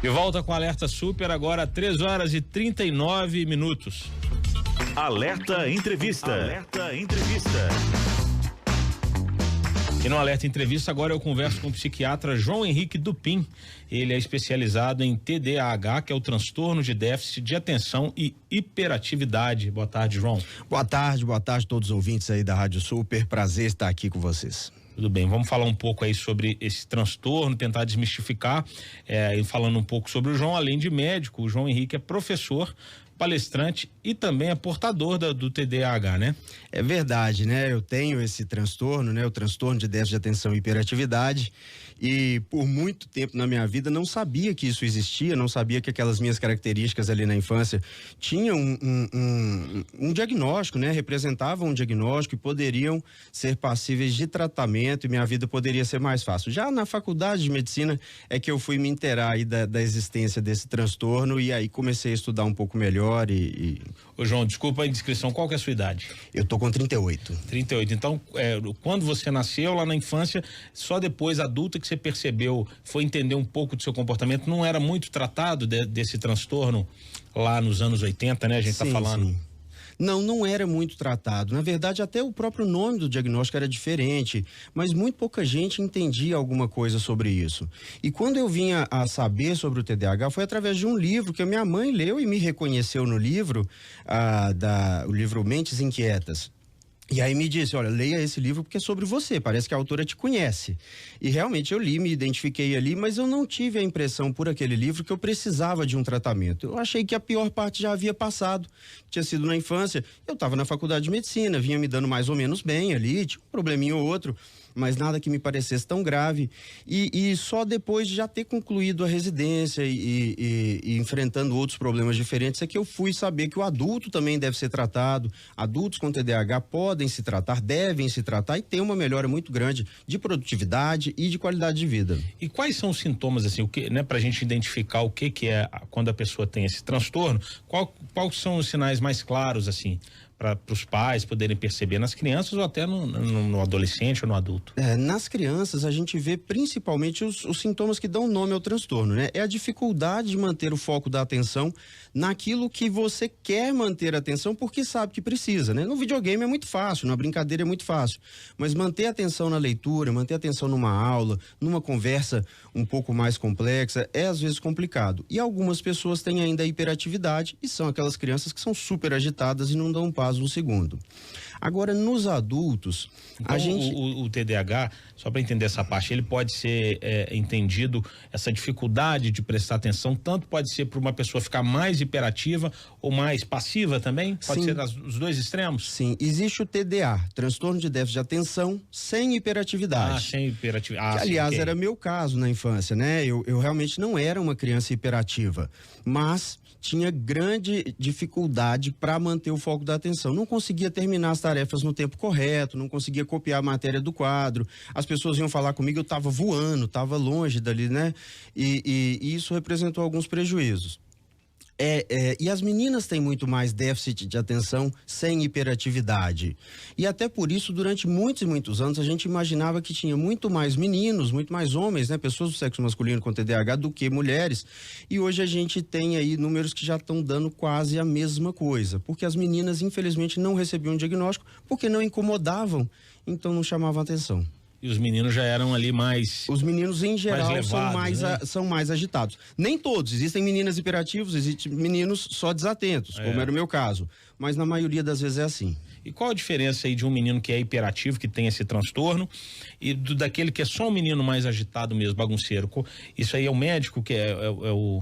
De volta com Alerta Super, agora 3h39. Alerta Entrevista. Alerta Entrevista. E no Alerta Entrevista agora eu converso com o psiquiatra João Henrique Dupin. Ele é especializado em TDAH, que é o transtorno de déficit de atenção e hiperatividade. Boa tarde, João. Boa tarde a todos os ouvintes aí da Rádio Super. Prazer estar aqui com vocês. Tudo bem, vamos falar um pouco aí sobre esse transtorno, tentar desmistificar, e falando um pouco sobre o João, além de médico, o João Henrique é professor, palestrante e também é portador do TDAH, né? É verdade, né? Eu tenho esse transtorno, né? O transtorno de déficit de atenção e hiperatividade, e por muito tempo na minha vida não sabia que isso existia, não sabia que aquelas minhas características ali na infância tinham um diagnóstico, né? Representavam um diagnóstico e poderiam ser passíveis de tratamento e minha vida poderia ser mais fácil. Já na faculdade de medicina é que eu fui me inteirar aí da existência desse transtorno e aí comecei a estudar um pouco melhor Ô João, desculpa a indiscrição, qual que é a sua idade? Eu tô com 38. 38, então quando você nasceu lá na infância, só depois adulta que você percebeu, foi entender um pouco do seu comportamento, não era muito tratado desse transtorno lá nos anos 80, né? A gente tá falando. Sim. Não era muito tratado. Na verdade, até o próprio nome do diagnóstico era diferente, mas muito pouca gente entendia alguma coisa sobre isso. E quando eu vinha a saber sobre o TDAH, foi através de um livro que a minha mãe leu e me reconheceu no livro, o livro Mentes Inquietas. E aí me disse, olha, leia esse livro porque é sobre você, parece que a autora te conhece. E realmente eu li, me identifiquei ali, mas eu não tive a impressão por aquele livro que eu precisava de um tratamento. Eu achei que a pior parte já havia passado, tinha sido na infância. Eu estava na faculdade de medicina, vinha me dando mais ou menos bem ali, tinha um probleminha ou outro, mas nada que me parecesse tão grave. E só depois de já ter concluído a residência e enfrentando outros problemas diferentes é que eu fui saber que o adulto também deve ser tratado. Adultos com TDAH podem se tratar, devem se tratar e ter uma melhora muito grande de produtividade e de qualidade de vida. E quais são os sintomas, assim, pra gente identificar o que é quando a pessoa tem esse transtorno? Quais são os sinais mais claros, assim, para os pais poderem perceber nas crianças ou até no adolescente ou no adulto? Nas crianças a gente vê principalmente os sintomas que dão nome ao transtorno, né? É a dificuldade de manter o foco da atenção naquilo que você quer manter a atenção porque sabe que precisa, né? No videogame é muito fácil, na brincadeira é muito fácil, mas manter a atenção na leitura, manter a atenção numa aula, numa conversa um pouco mais complexa é às vezes complicado. E algumas pessoas têm ainda a hiperatividade e são aquelas crianças que são super agitadas e não dão um passo no segundo. Agora, nos adultos, então, o TDAH, só para entender essa parte, ele pode ser entendido, essa dificuldade de prestar atenção, tanto pode ser para uma pessoa ficar mais hiperativa ou mais passiva também? Pode Sim. ser os dois extremos? Sim, existe o TDA, transtorno de déficit de atenção sem hiperatividade. Sem hiperatividade. Que, aliás, okay. Era meu caso na infância, né? Eu realmente não era uma criança hiperativa, mas tinha grande dificuldade para manter o foco da atenção. Não conseguia terminar as tarefas no tempo correto, não conseguia copiar a matéria do quadro. As pessoas iam falar comigo, eu estava voando, estava longe dali, né? E isso representou alguns prejuízos. E as meninas têm muito mais déficit de atenção sem hiperatividade. E até por isso, durante muitos e muitos anos, a gente imaginava que tinha muito mais meninos, muito mais homens, né? Pessoas do sexo masculino com TDAH do que mulheres. E hoje a gente tem aí números que já estão dando quase a mesma coisa. Porque as meninas, infelizmente, não recebiam diagnóstico porque não incomodavam, então não chamavam atenção. E os meninos já eram ali mais... Os meninos, em geral, levados, são mais agitados. Nem todos. Existem meninas hiperativos, existem meninos só desatentos, como era o meu caso. Mas na maioria das vezes é assim. E qual a diferença aí de um menino que é hiperativo, que tem esse transtorno, e daquele que é só um menino mais agitado mesmo, bagunceiro? Isso aí é o médico que é o...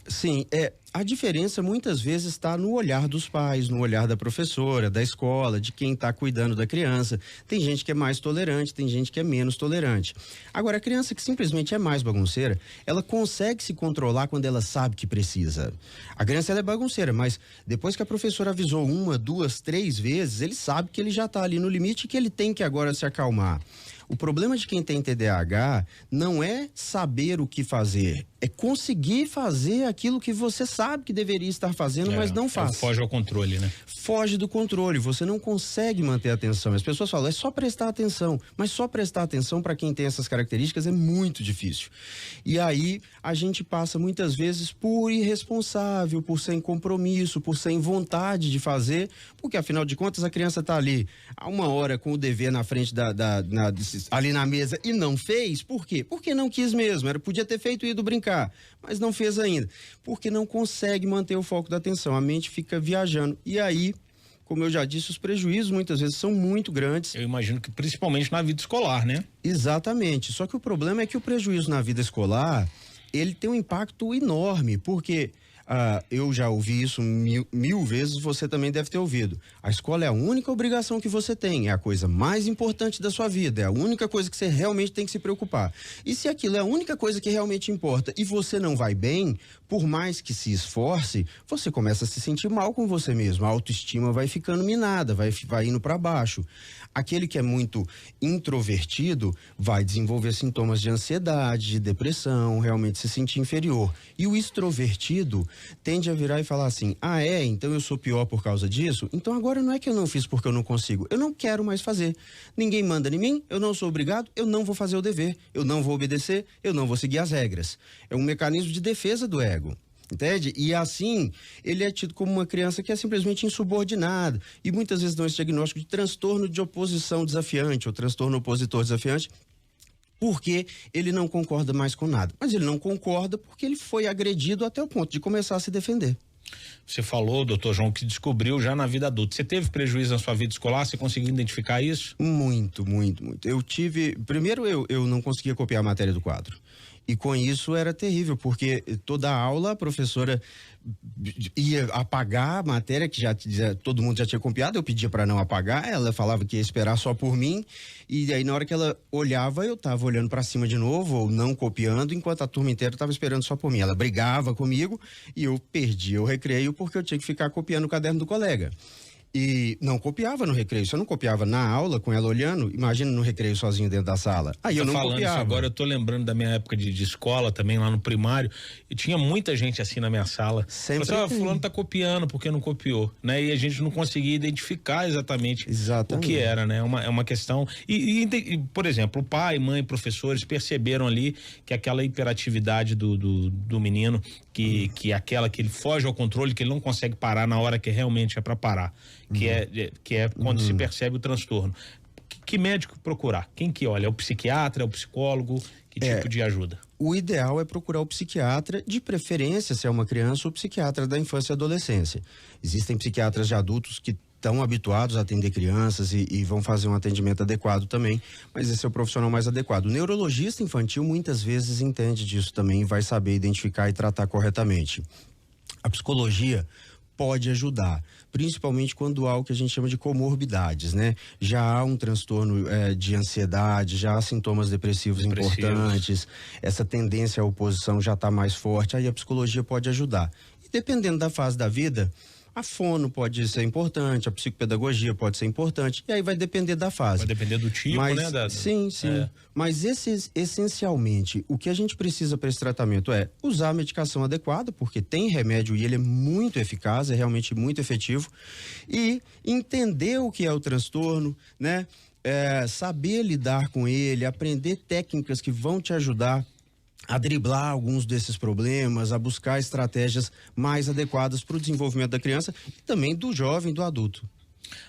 Sim, a diferença muitas vezes está no olhar dos pais, no olhar da professora, da escola, de quem está cuidando da criança. Tem gente que é mais tolerante, tem gente que é menos tolerante. Agora, a criança que simplesmente é mais bagunceira, ela consegue se controlar quando ela sabe que precisa. A criança ela é bagunceira, mas depois que a professora avisou 1, 2, 3 vezes, ele sabe que ele já está ali no limite e que ele tem que agora se acalmar. O problema de quem tem TDAH não é saber o que fazer, É conseguir fazer aquilo que você sabe que deveria estar fazendo, mas não faz. Foge ao controle, né? Foge do controle, você não consegue manter a atenção. As pessoas falam, é só prestar atenção, mas só prestar atenção para quem tem essas características é muito difícil. E aí a gente passa muitas vezes por irresponsável, por sem compromisso, por sem vontade de fazer, porque afinal de contas a criança está ali há 1 hora com o dever na frente ali na mesa e não fez. Por quê? Porque não quis mesmo, podia ter feito e ido brincar, mas não fez ainda, porque não consegue manter o foco da atenção, a mente fica viajando, e aí, como eu já disse, os prejuízos muitas vezes são muito grandes. Eu imagino que principalmente na vida escolar, né? Exatamente, só que o problema é que o prejuízo na vida escolar, ele tem um impacto enorme, porque eu já ouvi isso mil vezes, você também deve ter ouvido. A escola é a única obrigação que você tem, é a coisa mais importante da sua vida, é a única coisa que você realmente tem que se preocupar. E se aquilo é a única coisa que realmente importa e você não vai bem, por mais que se esforce, você começa a se sentir mal com você mesmo, a autoestima vai ficando minada, vai indo para baixo. Aquele que é muito introvertido vai desenvolver sintomas de ansiedade, de depressão, realmente se sentir inferior. E o extrovertido tende a virar e falar assim, então eu sou pior por causa disso? Então agora não é que eu não fiz porque eu não consigo, eu não quero mais fazer. Ninguém manda em mim, eu não sou obrigado, eu não vou fazer o dever, eu não vou obedecer, eu não vou seguir as regras. É um mecanismo de defesa do ego. Entende? E assim, ele é tido como uma criança que é simplesmente insubordinada. E muitas vezes dão esse diagnóstico de transtorno de oposição desafiante ou transtorno opositor desafiante, porque ele não concorda mais com nada. Mas ele não concorda porque ele foi agredido até o ponto de começar a se defender. Você falou, doutor João, que descobriu já na vida adulta. Você teve prejuízo na sua vida escolar? Você conseguiu identificar isso? Muito, muito, muito. Eu tive... Primeiro, eu não conseguia copiar a matéria do quadro. E com isso era terrível, porque toda a aula a professora ia apagar a matéria que todo mundo já tinha copiado, eu pedia para não apagar, ela falava que ia esperar só por mim, e aí na hora que ela olhava, eu estava olhando para cima de novo, ou não copiando, enquanto a turma inteira estava esperando só por mim. Ela brigava comigo e eu perdia o recreio porque eu tinha que ficar copiando o caderno do colega. E não copiava no recreio, se eu não copiava na aula com ela olhando, imagina no recreio sozinho dentro da sala. Aí eu não falando copiava. Isso agora, eu tô lembrando da minha época de escola também, lá no primário, e tinha muita gente assim na minha sala. Sempre. Fulano tá copiando porque não copiou, né? E a gente não conseguia identificar exatamente o que era, né? É uma questão, e, por exemplo, o pai, mãe, professores perceberam ali que aquela hiperatividade do menino, que aquela que ele foge ao controle, que ele não consegue parar na hora que realmente é para parar. Que é quando se percebe o transtorno. Que médico procurar? Quem que olha? É o psiquiatra, é o psicólogo? Que tipo de ajuda? O ideal é procurar o psiquiatra, de preferência, se é uma criança, o psiquiatra da infância e adolescência. Existem psiquiatras de adultos que estão habituados a atender crianças e vão fazer um atendimento adequado também, mas esse é o profissional mais adequado. O neurologista infantil muitas vezes entende disso também e vai saber identificar e tratar corretamente. A psicologia pode ajudar, principalmente quando há o que a gente chama de comorbidades, né? Já há um transtorno de ansiedade, já há sintomas depressivos importantes, essa tendência à oposição já está mais forte, aí a psicologia pode ajudar. E dependendo da fase da vida, a fono pode ser importante, a psicopedagogia pode ser importante, e aí vai depender da fase. Vai depender do tipo, né? Sim. Mas essencialmente, o que a gente precisa para esse tratamento é usar a medicação adequada, porque tem remédio e ele é muito eficaz, é realmente muito efetivo, e entender o que é o transtorno, né? Saber lidar com ele, aprender técnicas que vão te ajudar a driblar alguns desses problemas, a buscar estratégias mais adequadas para o desenvolvimento da criança e também do jovem, do adulto.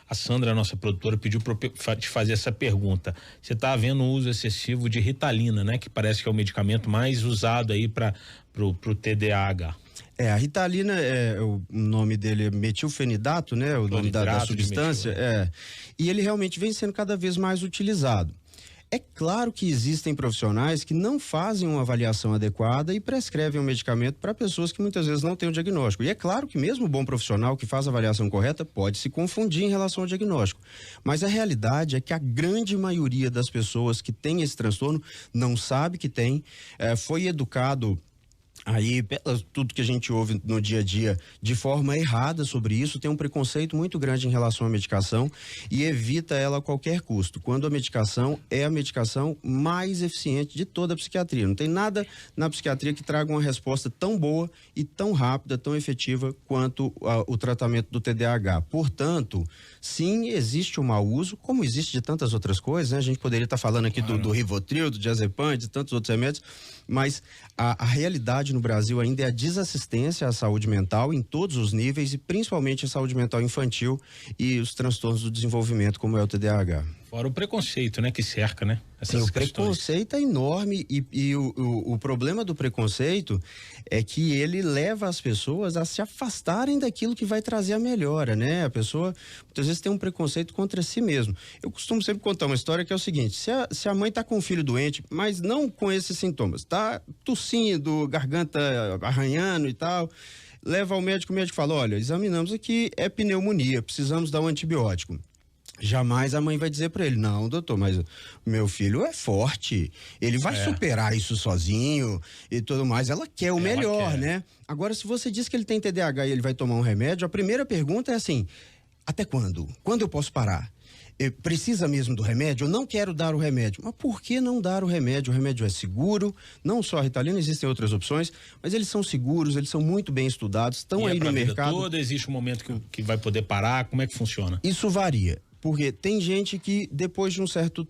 A Sandra, nossa produtora, pediu para te fazer essa pergunta. Você está havendo um uso excessivo de Ritalina, né? Que parece que é o medicamento mais usado aí para o TDAH. A Ritalina, o nome dele é metilfenidato, né? O nome da substância. E ele realmente vem sendo cada vez mais utilizado. É claro que existem profissionais que não fazem uma avaliação adequada e prescrevem um medicamento para pessoas que muitas vezes não têm o diagnóstico. E é claro que mesmo o bom profissional que faz a avaliação correta pode se confundir em relação ao diagnóstico. Mas a realidade é que a grande maioria das pessoas que tem esse transtorno não sabe que tem, foi educado Aí, tudo que a gente ouve no dia a dia de forma errada sobre isso, tem um preconceito muito grande em relação à medicação e evita ela a qualquer custo, quando a medicação é a medicação mais eficiente de toda a psiquiatria. Não tem nada na psiquiatria que traga uma resposta tão boa e tão rápida, tão efetiva quanto o tratamento do TDAH. Portanto, sim, existe o mau uso, como existe de tantas outras coisas, né? A gente poderia estar falando aqui do Rivotril, do diazepam, de tantos outros remédios, mas a realidade no Brasil ainda é a desassistência à saúde mental em todos os níveis e principalmente a saúde mental infantil e os transtornos do desenvolvimento, como é o TDAH. Fora o preconceito, né, que cerca, né? Sim, o preconceito é enorme e o problema do preconceito é que ele leva as pessoas a se afastarem daquilo que vai trazer a melhora, né? A pessoa, muitas vezes, tem um preconceito contra si mesmo. Eu costumo sempre contar uma história que é o seguinte: se a mãe tá com um filho doente, mas não com esses sintomas, tá tossindo, garganta arranhando e tal, leva ao médico, o médico fala: olha, examinamos aqui, é pneumonia, precisamos dar um antibiótico. Jamais a mãe vai dizer para ele: não, doutor, mas meu filho é forte, ele vai superar isso sozinho e tudo mais. Ela quer o melhor, né? Agora, se você diz que ele tem TDAH e ele vai tomar um remédio, a primeira pergunta é assim: até quando? Quando eu posso parar? Precisa mesmo do remédio? Eu não quero dar o remédio. Mas por que não dar o remédio? O remédio é seguro, não só a Ritalina, existem outras opções, mas eles são seguros, eles são muito bem estudados, estão aí no mercado. Toda, existe um momento que vai poder parar, como é que funciona? Isso varia. Porque tem gente que depois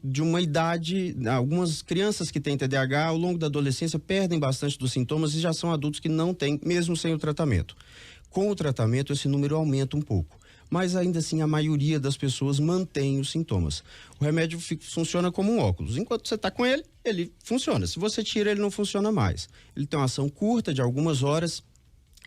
de uma idade, algumas crianças que têm TDAH ao longo da adolescência perdem bastante dos sintomas e já são adultos que não têm, mesmo sem o tratamento. Com o tratamento esse número aumenta um pouco, mas ainda assim a maioria das pessoas mantém os sintomas. O remédio funciona como um óculos, enquanto você está com ele, ele funciona. Se você tira, ele não funciona mais. Ele tem uma ação curta de algumas horas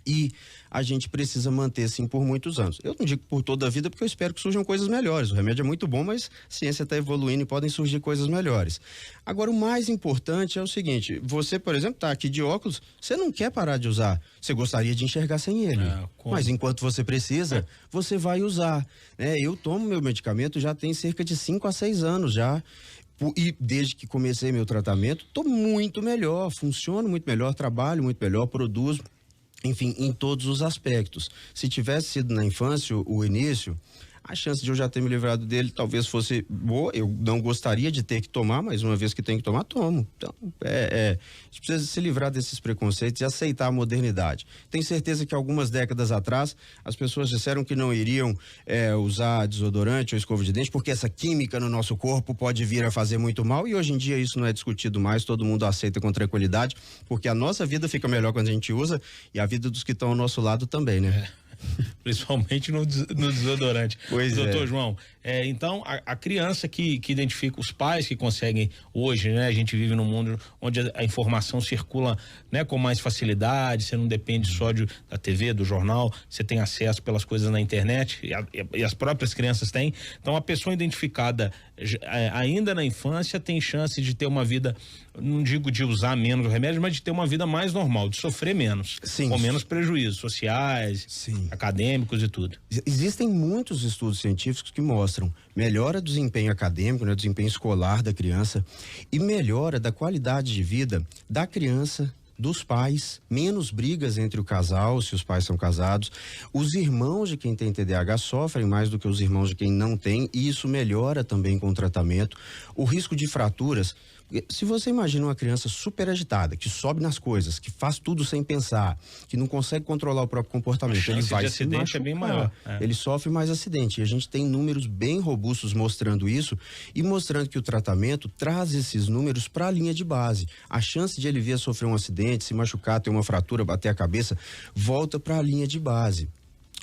e a gente precisa manter assim por muitos anos. Eu não digo por toda a vida, porque eu espero que surjam coisas melhores. O remédio é muito bom, mas a ciência está evoluindo e podem surgir coisas melhores. Agora, o mais importante é o seguinte: você, por exemplo, está aqui de óculos, você não quer parar de usar, você gostaria de enxergar sem ele, mas enquanto você precisa, você vai usar, né? Eu tomo meu medicamento já tem cerca de 5 a 6 anos já. E desde que comecei meu tratamento, estou muito melhor, funciono muito melhor, trabalho muito melhor, produzo. Enfim, em todos os aspectos. Se tivesse sido na infância o início, a chance de eu já ter me livrado dele talvez fosse boa. Eu não gostaria de ter que tomar, mas uma vez que tem que tomar, tomo. Então, a gente precisa se livrar desses preconceitos e aceitar a modernidade. Tenho certeza que algumas décadas atrás, as pessoas disseram que não iriam usar desodorante ou escova de dente, porque essa química no nosso corpo pode vir a fazer muito mal, e hoje em dia isso não é discutido mais, todo mundo aceita com tranquilidade, porque a nossa vida fica melhor quando a gente usa, e a vida dos que estão ao nosso lado também, né? Principalmente no desodorante. Pois Doutor João, então a criança que identifica, os pais que conseguem hoje, né? A gente vive num mundo onde a informação circula, né, com mais facilidade, você não depende só da TV, do jornal, você tem acesso pelas coisas na internet e as próprias crianças têm. Então a pessoa identificada ainda na infância tem chance de ter uma vida, não digo de usar menos o remédio, mas de ter uma vida mais normal, de sofrer menos, com menos prejuízos sociais, acadêmicos e tudo. Existem muitos estudos científicos que mostram melhora do desempenho acadêmico, né, do desempenho escolar da criança e melhora da qualidade de vida da criança, dos pais, menos brigas entre o casal, se os pais são casados. Os irmãos de quem tem TDAH sofrem mais do que os irmãos de quem não tem, e isso melhora também com o tratamento. O risco de fraturas, se você imagina uma criança super agitada, que sobe nas coisas, que faz tudo sem pensar, que não consegue controlar o próprio comportamento, ele vai se machucar, é bem maior. Ele sofre mais acidente, e a gente tem números bem robustos mostrando isso e mostrando que o tratamento traz esses números para a linha de base. A chance de ele vir a sofrer um acidente, se machucar, ter uma fratura, bater a cabeça, volta para a linha de base.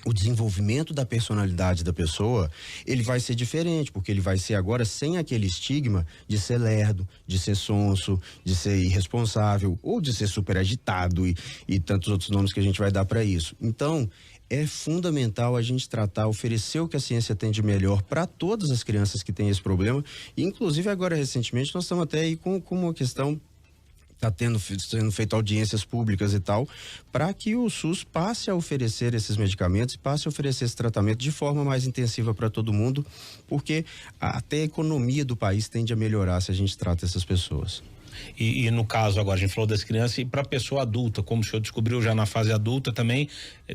O desenvolvimento da personalidade da pessoa, ele vai ser diferente, porque ele vai ser agora sem aquele estigma de ser lerdo, de ser sonso, de ser irresponsável, ou de ser super agitado e tantos outros nomes que a gente vai dar para isso. Então, é fundamental a gente tratar, oferecer o que a ciência tem de melhor para todas as crianças que têm esse problema, e inclusive agora recentemente nós estamos até aí com uma questão, está sendo feito audiências públicas e tal, para que o SUS passe a oferecer esses medicamentos e passe a oferecer esse tratamento de forma mais intensiva para todo mundo, porque até a economia do país tende a melhorar se a gente trata essas pessoas. E no caso agora, a gente falou das crianças, e para a pessoa adulta, como o senhor descobriu já na fase adulta também,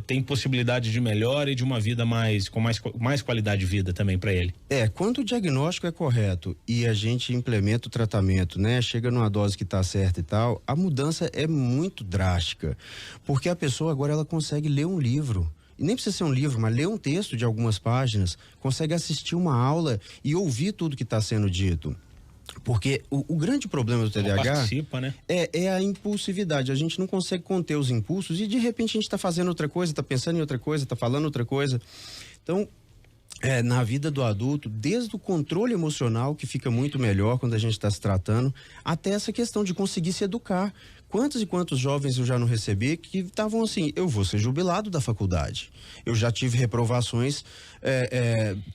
tem possibilidade de melhora e de uma vida com mais qualidade de vida também para ele. Quando o diagnóstico é correto e a gente implementa o tratamento, né? Chega numa dose que tá certa e tal, a mudança é muito drástica, porque a pessoa agora ela consegue ler um livro. E nem precisa ser um livro, mas ler um texto de algumas páginas, consegue assistir uma aula e ouvir tudo que está sendo dito. Porque o grande problema do TDAH participa, né? é a impulsividade. A gente não consegue conter os impulsos e de repente a gente está fazendo outra coisa, está pensando em outra coisa, está falando outra coisa. Então, na vida do adulto, desde o controle emocional, que fica muito melhor quando a gente está se tratando, até essa questão de conseguir se educar. Quantos e quantos jovens eu já não recebi que estavam assim, eu vou ser jubilado da faculdade. Eu já tive reprovações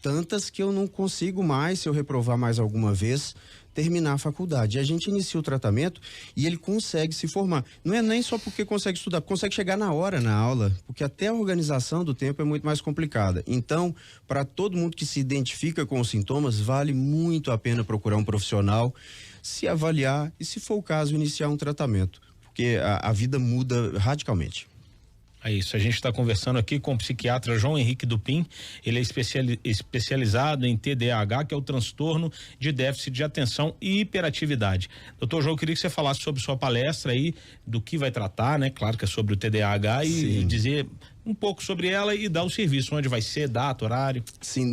tantas que eu não consigo mais, se eu reprovar mais alguma vez, terminar a faculdade. E a gente inicia o tratamento e ele consegue se formar. Não é nem só porque consegue estudar, consegue chegar na hora na aula, porque até a organização do tempo é muito mais complicada. Então, para todo mundo que se identifica com os sintomas, vale muito a pena procurar um profissional, se avaliar e, se for o caso, iniciar um tratamento, porque a vida muda radicalmente. É isso, a gente está conversando aqui com o psiquiatra João Henrique Dupin. Ele é especializado em TDAH, que é o transtorno de déficit de atenção e hiperatividade. Doutor João, eu queria que você falasse sobre sua palestra aí, do que vai tratar, né? Claro que é sobre o TDAH e dizer um pouco sobre ela e dar o serviço, onde vai ser, data, horário. Sim,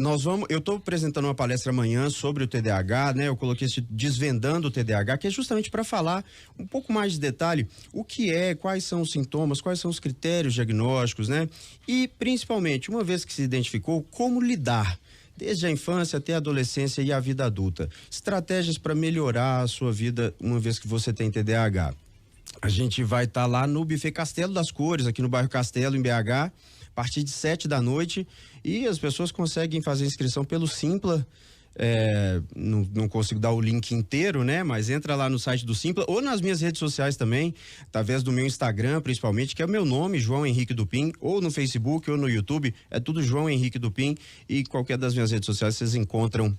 eu estou apresentando uma palestra amanhã sobre o TDAH, né? Eu coloquei esse Desvendando o TDAH, que é justamente para falar um pouco mais de detalhe o que quais são os sintomas, quais são os critérios diagnósticos, né? E principalmente, uma vez que se identificou, como lidar desde a infância até a adolescência e a vida adulta. Estratégias para melhorar a sua vida uma vez que você tem TDAH. A gente vai estar lá no Buffet Castelo das Cores, aqui no bairro Castelo, em BH, a partir de 7 da noite, e as pessoas conseguem fazer inscrição pelo Simpla. Não consigo dar o link inteiro, né? Mas entra lá no site do Simpla ou nas minhas redes sociais também, através do meu Instagram, principalmente, que é o meu nome, João Henrique Dupin, ou no Facebook ou no YouTube, é tudo João Henrique Dupin, e qualquer das minhas redes sociais vocês encontram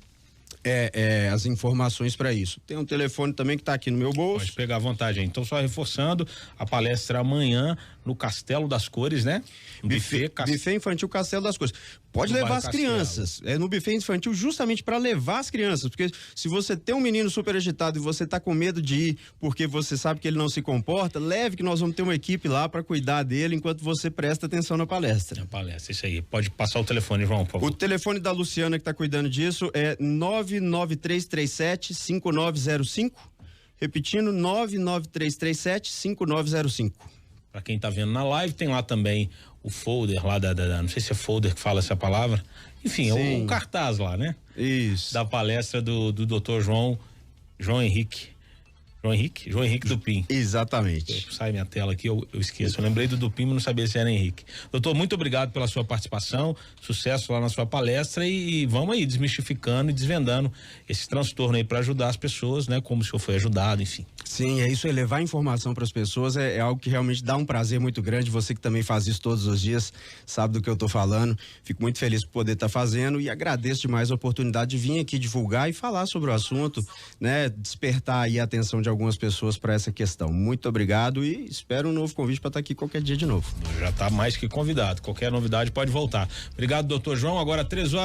as informações para isso. Tem um telefone também que está aqui no meu bolso. Pode pegar à vontade. Então, só reforçando, a palestra amanhã no Castelo das Cores, né? Buffet Infantil Castelo das Cores. Pode levar as crianças. É no buffet infantil justamente para levar as crianças, porque se você tem um menino super agitado e você tá com medo de ir porque você sabe que ele não se comporta, leve, que nós vamos ter uma equipe lá para cuidar dele enquanto você presta atenção na palestra. Na palestra, isso aí. Pode passar o telefone, João, por favor. O telefone da Luciana, que tá cuidando disso, é 99337-5905. Repetindo, 99337-5905. Para quem tá vendo na live, tem lá também o folder lá não sei se é folder que fala essa palavra, enfim, é o cartaz lá, né? Isso. Da palestra do Dr. João Henrique Dupin. Exatamente. Sai minha tela aqui, eu esqueço. Eu lembrei do Dupin, mas não sabia se era Henrique. Doutor, muito obrigado pela sua participação, sucesso lá na sua palestra e vamos aí desmistificando e desvendando esse transtorno aí para ajudar as pessoas, né? Como o senhor foi ajudado, enfim. Sim, é isso aí, levar informação para as pessoas é algo que realmente dá um prazer muito grande. Você que também faz isso todos os dias, sabe do que eu tô falando. Fico muito feliz por poder estar fazendo e agradeço demais a oportunidade de vir aqui divulgar e falar sobre o assunto, né? Despertar aí a atenção de algumas pessoas para essa questão. Muito obrigado e espero um novo convite para estar aqui qualquer dia de novo. Já está mais que convidado. Qualquer novidade pode voltar. Obrigado, doutor João. Agora 3 horas.